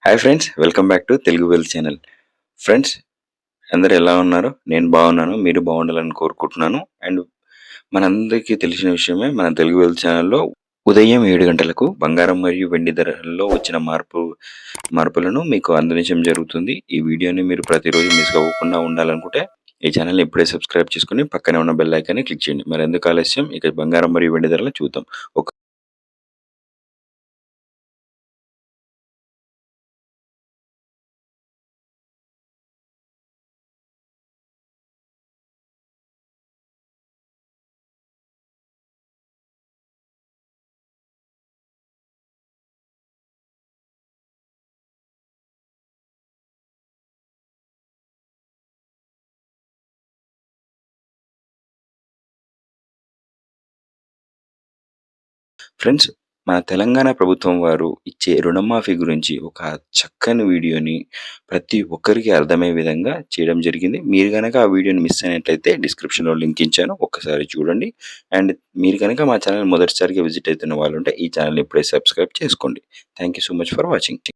Hi friends, welcome back to Telugu wealth channel. Friends, అందరూ ఎలా ఉన్నారు? నేను బాగున్నాను. మీరు బాగుండాలని కోరుకుంటున్నాను. అండ్ మనందరికీ తెలిసిన విషయమే, మన తెలుగు వెల్త్ ఛానల్లో ఉదయం 7 గంటలకు బంగారం మరియు వెండి ధరల్లో వచ్చిన మార్పులను మీకు అందించడం జరుగుతుంది. ఈ వీడియోని మీరు ప్రతిరోజు మిస్ అవ్వకుండా ఉండాలనుకుంటే ఈ ఛానల్ని ఇప్పుడే సబ్స్క్రైబ్ చేసుకుని పక్కనే ఉన్న బెల్ ఐకాన్ని క్లిక్ చేయండి. మరి ఎందుకు ఆలస్యం, ఇక బంగారం మరియు వెండి ధరలు చూద్దాం. ఫ్రెండ్స్, మన తెలంగాణ ప్రభుత్వం వారు ఇచ్చే రుణమాఫీ గురించి ఒక చక్కని వీడియోని ప్రతి ఒక్కరికి అర్థమయ్యే విధంగా చేయడం జరిగింది. మీరు గనక ఆ వీడియోని మిస్ అయినట్లయితే డిస్క్రిప్షన్‌లో లింక్ ఇచ్చాను. ఒక్కసారి చూడండి. అండ్ మీరు గనక మా ఛానల్ మొదటిసారిగా విజిట్ అవుతున్న వాళ్ళుంటే ఈ ఛానల్‌ని ఇప్పుడే సబ్స్క్రైబ్ చేసుకోండి. Thank you so much for watching.